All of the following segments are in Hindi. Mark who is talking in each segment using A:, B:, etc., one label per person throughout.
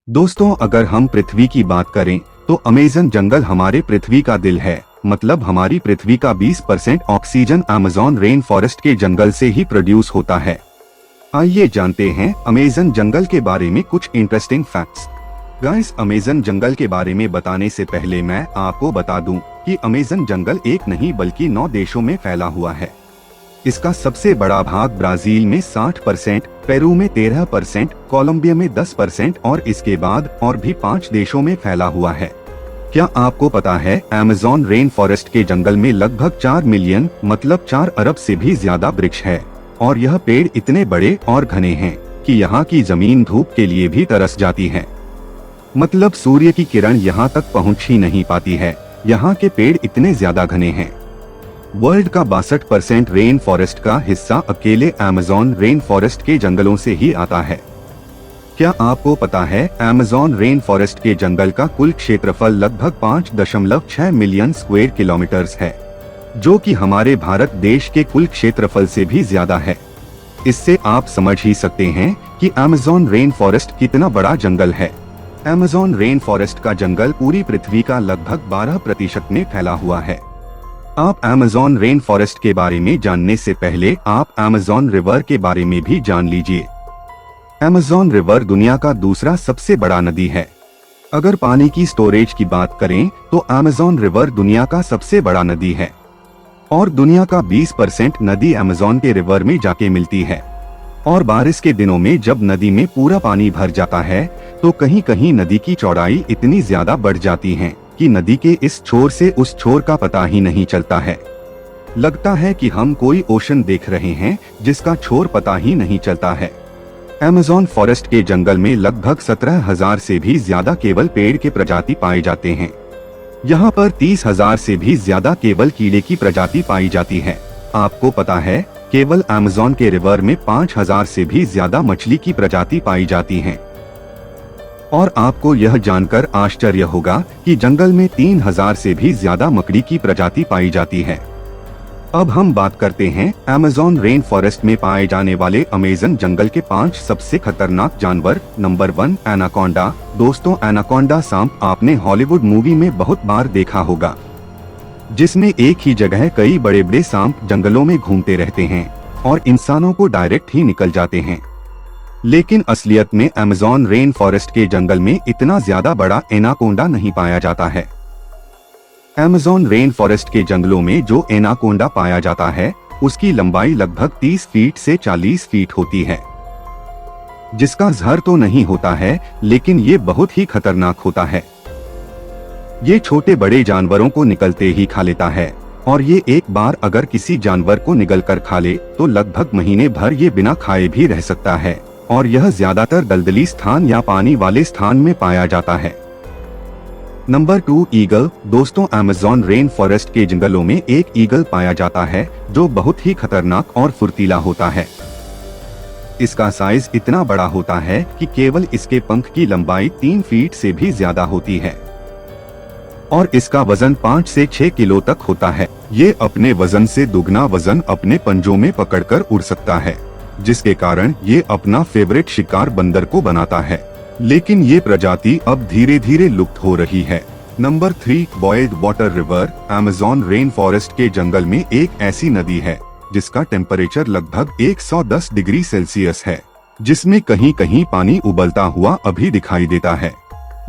A: दोस्तों, अगर हम पृथ्वी की बात करें तो अमेज़न जंगल हमारे पृथ्वी का दिल है। मतलब हमारी पृथ्वी का 20% ऑक्सीजन अमेज़न रेन फॉरेस्ट के जंगल से ही प्रोड्यूस होता है। आइए जानते हैं अमेज़न जंगल के बारे में कुछ इंटरेस्टिंग फैक्ट्स। गाइस, अमेज़न जंगल के बारे में बताने से पहले मैं आपको बता दूं कि अमेज़न जंगल एक नहीं बल्कि 9 देशों में फैला हुआ है। इसका सबसे बड़ा भाग ब्राजील में 60%, पेरू में 13%, कोलंबिया में 10% और इसके बाद और भी 5 देशों में फैला हुआ है। क्या आपको पता है अमेज़न रेन फॉरेस्ट के जंगल में लगभग 4 मिलियन मतलब 4 अरब से भी ज्यादा वृक्ष है और यह पेड़ इतने बड़े और घने हैं कि यहाँ की जमीन धूप के लिए भी तरस जाती है। मतलब सूर्य की किरण यहाँ तक पहुँच ही नहीं पाती है, यहाँ के पेड़ इतने ज्यादा घने हैं। वर्ल्ड का 62% रेन फॉरेस्ट का हिस्सा अकेले अमेज़न रेन फॉरेस्ट के जंगलों से ही आता है। क्या आपको पता है अमेज़न रेन फॉरेस्ट के जंगल का कुल क्षेत्रफल लगभग 5.6 मिलियन स्क्वायर किलोमीटर्स है, जो कि हमारे भारत देश के कुल क्षेत्रफल से भी ज्यादा है। इससे आप समझ ही सकते हैं कि अमेज़न रेन फॉरेस्ट कितना बड़ा जंगल है। अमेज़न रेन फॉरेस्ट का जंगल पूरी पृथ्वी का लगभग 12% में फैला हुआ है। आप अमेज़न रेन फॉरेस्ट के बारे में जानने से पहले आप अमेज़न रिवर के बारे में भी जान लीजिए। अमेज़न रिवर दुनिया का दूसरा सबसे बड़ा नदी है। अगर पानी की स्टोरेज की बात करें तो अमेज़न रिवर दुनिया का सबसे बड़ा नदी है और दुनिया का 20% नदी अमेज़न के रिवर में जाके मिलती है। और बारिश के दिनों में जब नदी में पूरा पानी भर जाता है तो कहीं कहीं नदी की चौड़ाई इतनी ज्यादा बढ़ जाती है कि नदी के इस छोर से उस छोर का पता ही नहीं चलता है। लगता है कि हम कोई ओशन देख रहे हैं जिसका छोर पता ही नहीं चलता है। अमेज़न फॉरेस्ट के जंगल में लगभग 17,000 से भी ज्यादा केवल पेड़ के प्रजाति पाए जाते हैं। यहाँ पर 30,000 से भी ज्यादा केवल कीड़े की प्रजाति पाई जाती है। आपको पता है केवल अमेज़न के रिवर में 5,000 से भी ज्यादा मछली की प्रजाति पाई जाती है। और आपको यह जानकर आश्चर्य होगा कि जंगल में 3,000 से भी ज्यादा मकड़ी की प्रजाति पाई जाती है। अब हम बात करते हैं अमेज़न रेन फॉरेस्ट में पाए जाने वाले अमेज़न जंगल के 5 सबसे खतरनाक जानवर। Number 1, anaconda. दोस्तों, एनाकोंडा सांप आपने हॉलीवुड मूवी में बहुत बार देखा होगा, जिसमें एक ही जगह कई बड़े बड़े सांप जंगलों में घूमते रहते हैं और इंसानों को डायरेक्ट ही निकल जाते हैं। लेकिन असलियत में अमेज़न रेन फॉरेस्ट के जंगल में इतना ज्यादा बड़ा एनाकोंडा नहीं पाया जाता है। अमेज़न रेन फॉरेस्ट के जंगलों में जो एनाकोंडा पाया जाता है उसकी लंबाई लगभग 30 फीट से 40 फीट होती है, जिसका ज़हर तो नहीं होता है लेकिन ये बहुत ही खतरनाक होता है। ये छोटे बड़े जानवरों को निकलते ही खा लेता है और ये एक बार अगर किसी जानवर को निगल कर खा ले तो लगभग महीने भर ये बिना खाए भी रह सकता है और यह ज्यादातर दलदली स्थान या पानी वाले स्थान में पाया जाता है। Number 2, eagle. दोस्तों, अमेज़न रेन फॉरेस्ट के जंगलों में एक ईगल पाया जाता है जो बहुत ही खतरनाक और फुर्तीला होता है। इसका साइज इतना बड़ा होता है कि केवल इसके पंख की लंबाई 3 फीट से भी ज्यादा होती है और इसका वजन 5 से 6 किलो तक होता है। ये अपने वजन से दुगना वजन अपने पंजों में पकड़कर उड़ सकता है, जिसके कारण ये अपना फेवरेट शिकार बंदर को बनाता है। लेकिन ये प्रजाति अब धीरे धीरे लुप्त हो रही है। Number 3, boiled water river. Amazon rain forest के जंगल में एक ऐसी नदी है जिसका टेम्परेचर लगभग 110 डिग्री सेल्सियस है, जिसमें कहीं कहीं पानी उबलता हुआ अभी दिखाई देता है।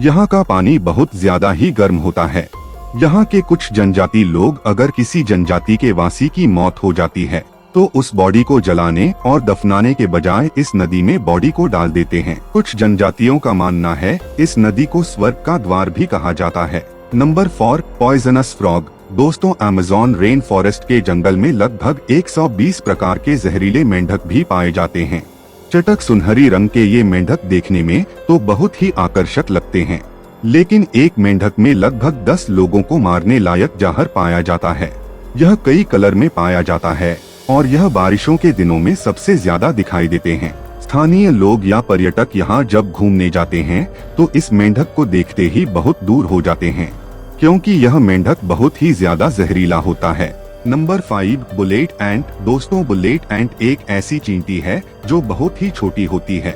A: यहाँ का पानी बहुत ज्यादा ही गर्म होता है। यहाँ के कुछ जनजाति लोग अगर किसी जनजाति के वासी की मौत हो जाती है तो उस बॉडी को जलाने और दफनाने के बजाय इस नदी में बॉडी को डाल देते हैं। कुछ जनजातियों का मानना है इस नदी को स्वर्ग का द्वार भी कहा जाता है। Number 4, poisonous frog. दोस्तों, अमेज़न रेन फॉरेस्ट के जंगल में लगभग 120 प्रकार के जहरीले मेंढक भी पाए जाते हैं। चटक सुनहरी रंग के ये मेंढक देखने में तो बहुत ही आकर्षक लगते हैं, लेकिन एक मेंढक में लगभग 10 लोगों को मारने लायक जहर पाया जाता है। यह कई कलर में पाया जाता है और यह बारिशों के दिनों में सबसे ज्यादा दिखाई देते हैं। स्थानीय लोग या पर्यटक यहाँ जब घूमने जाते हैं तो इस मेंढक को देखते ही बहुत दूर हो जाते हैं, क्योंकि यह मेंढक बहुत ही ज्यादा जहरीला होता है। नंबर 5, बुलेट एंट। दोस्तों, बुलेट एंट एक ऐसी चींटी है जो बहुत ही छोटी होती है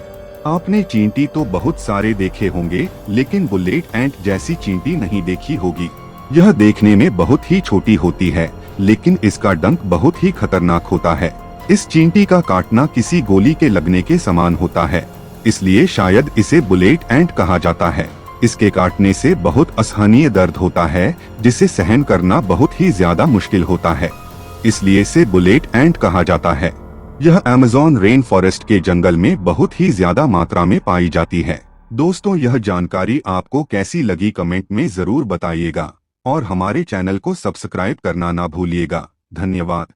A: आपने चींटी तो बहुत सारे देखे होंगे, लेकिन बुलेट एंट जैसी चींटी नहीं देखी होगी। यह देखने में बहुत ही छोटी होती है, लेकिन इसका डंक बहुत ही खतरनाक होता है। इस चींटी का काटना किसी गोली के लगने के समान होता है, इसलिए शायद इसे बुलेट एंट कहा जाता है। इसके काटने से बहुत असहनीय दर्द होता है, जिसे सहन करना बहुत ही ज्यादा मुश्किल होता है, इसलिए इसे बुलेट एंट कहा जाता है। यह अमेज़न रेन फॉरेस्ट के जंगल में बहुत ही ज्यादा मात्रा में पाई जाती है। दोस्तों, यह जानकारी आपको कैसी लगी कमेंट में जरूर बताइएगा और हमारे चैनल को सब्सक्राइब करना ना भूलिएगा। धन्यवाद।